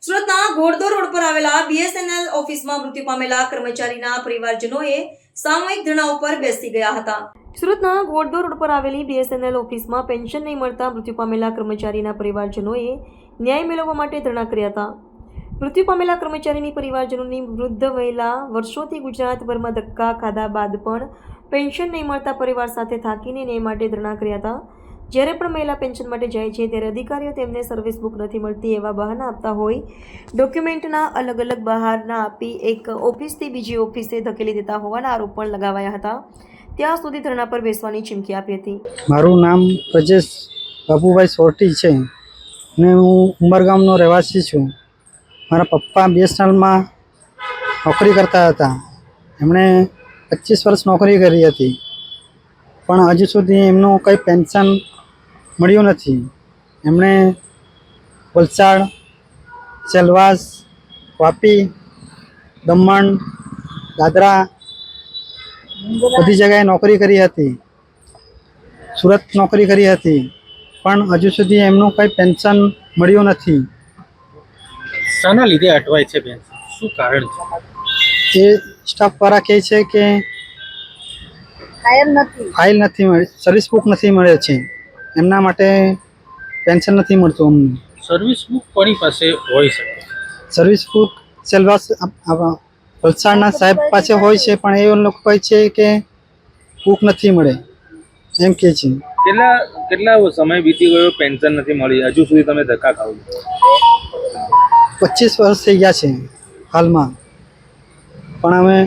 સુરતના ઘોડદોર રોડ પર આવેલા બીએસએનએલ ઓફિસમાં મૃત્યુ પામેલા કર્મચારીના પરિવારજનોએ સામૂહિક ધરણા ઉપર બેસી ગયા હતા। સુરતના ઘોડદોર રોડ પર આવેલી બીએસએનએલ ઓફિસમાં પેન્શન નહીં મળતા મૃત્યુ પામેલા કર્મચારીના પરિવારજનોએ ન્યાય મેળવવા માટે ધરણા કર્યા હતા। મૃત્યુ પામેલા કર્મચારીની પરિવારજનોની વૃદ્ધ મહિલા વર્ષોથી ગુજરાતભરમાં ધક્કા ખાધા બાદ પણ પેન્શન નહીં મળતા પરિવાર સાથે થાકીને ન્યાય માટે ધરણા કર્યા હતા। જ્યારે પણ મહિલા પેન્શન માટે જાય છે ત્યારે અધિકારીઓ તેમને સર્વિસ બુક નથી મળતી એવા બહાના આપતા હોય ડોક્યુમેન્ટના અલગ અલગ બહાના આપી એક ઓફિસથી બીજી ઓફિસે ધકેલી દેતા હોવાના આરોપ પણ લગાવાયા હતા। ત્યાં સુધી ધરણા પર બેસવાની ચીમકી આપી હતી। મારું નામ પ્રજેશ બાબુભાઈ સોરટી છે અને હું ઉમરગામનો રહેવાસી છું। મારા પપ્પા બીએસએનએલમાં નોકરી કરતા હતા। એમણે 25 વર્ષ નોકરી કરી હતી, પણ હજુ સુધી એમનું કંઈ પેન્શન મળ્યું નથી। એમણે વલસાડ, સેલવાસ, વાપી, દમણ, દાદરા બધી જગ્યાએ નોકરી કરી હતી, સુરત નોકરી કરી હતી, પણ હજુ સુધી એમનું કંઈ પેન્શન મળ્યું નથી। શાના લીધે અટવાય છે બેન? શું કારણ છે? એ સ્ટાફવાળા કહે છે કે ફાઇલ નથી મળી, સર્વિસ બુક નથી મળે છે, એમના માટે પેન્શન નથી મળતું અમને। સર્વિસ બુક કોની પાસે હોઈ શકે? સર્વિસ બુક સેલવાસ વલસાડના સાહેબ પાસે હોય છે, પણ એ લોકો કહે છે કે બુક નથી મળે એમ કહે છે। કેટલા સમય વીતી ગયો, પેન્શન નથી મળી, હજુ સુધી તમે ધક્કા ખાવ છો? 25 વર્ષ થઈ ગયા છે હાલમાં, પણ અમે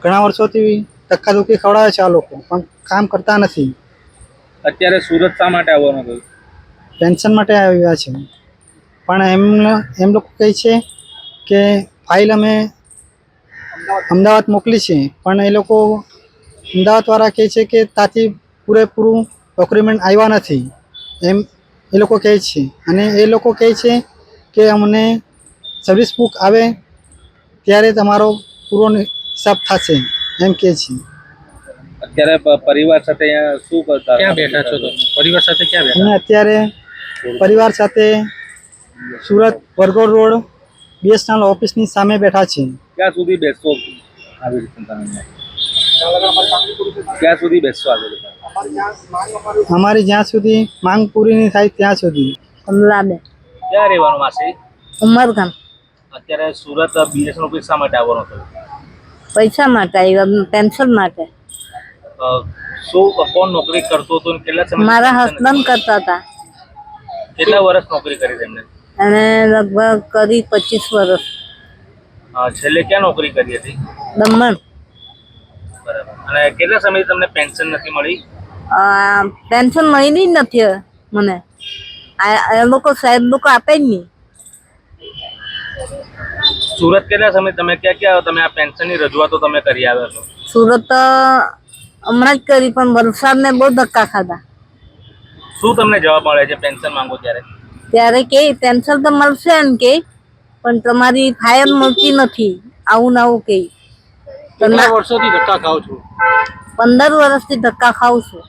ઘણા વર્ષોથી ધક્કાધુક્કી ખવડાવે છે આ લોકો, પણ કામ કરતા નથી। અત્યારે સુરત શા માટે આવવાનું થયું? પેન્શન માટે આવ્યા છે, પણ એમ લોકો કહે છે કે ફાઇલ અમે અમદાવાદ મોકલી છે, પણ એ લોકો અમદાવાદવાળા કહે છે કે ત્યાંથી પૂરેપૂરું ડોક્યુમેન્ટ આવ્યા નથી એમ એ લોકો કહે છે। અને એ લોકો કહે છે કે અમને સર્વિસ બુક આવે ત્યારે તમારો પૂરો હિસાબ થશે એમ કહે છે। અત્યારે પરિવાર સાથે અહીંયા શું કરતા? ક્યાં બેઠા છો તમે? પરિવાર સાથે ક્યાં બેઠા? અમે અત્યારે પરિવાર સાથે સુરત વરગોડ રોડ બીએસએનએલ ઓફિસની સામે બેઠા છીએ। ક્યાં સુધી બેસશો આવી રીતે તમે? ક્યાં સુધી બેસશો આવી રીતે? અમારી જ્યાં સુધી માંગ પૂરી નહીં થાય ત્યાં સુધી। કમલાબેન ક્યાં રહેવાનું માસી? ઉમરગામ। અત્યારે સુરત બીએસએનએલ ઓફિસ શા માટે આવવાનું થયું? પૈસા માટે આવ્યા, પેન્શન માટે। શું કોણ નોકરી કરતો હતો અને કેટલા સમય? મારા હસબન્ડ કરતા હતા, કેટલા વર્ષ નોકરી કરી તેમને? અને લગભગ કરી 25 વર્ષ। છેલ્લે ક્યાં નોકરી કરી હતી? દમણ। બરાબર। અને કેટલા સમયથી તમને પેન્શન નથી મળી? પેન્શન મળી જ નથી મને, એ લોકો સાહેબ લોકો આપે જ નહીં। સુરત કેટલા સમય તમે ક્યાં તમે આ પેન્શનની રજૂઆતો તમે કરી આવ્યા છો? સુરત હમણાં જ કરી, પણ વલસાડને બહુ ધક્કા ખાધા। શું તમને જવાબ મળે છે પેન્શન માંગો ત્યારે? ત્યારે કે પેન્શન તો મળશે એમ કે, પણ તમારી ફાઇલ મળતી નથી, આવું ને આવું કે। કેટલા વર્ષોથી ધક્કા ખાવ છો? 15 વર્ષથી ધક્કા ખાઉં છું।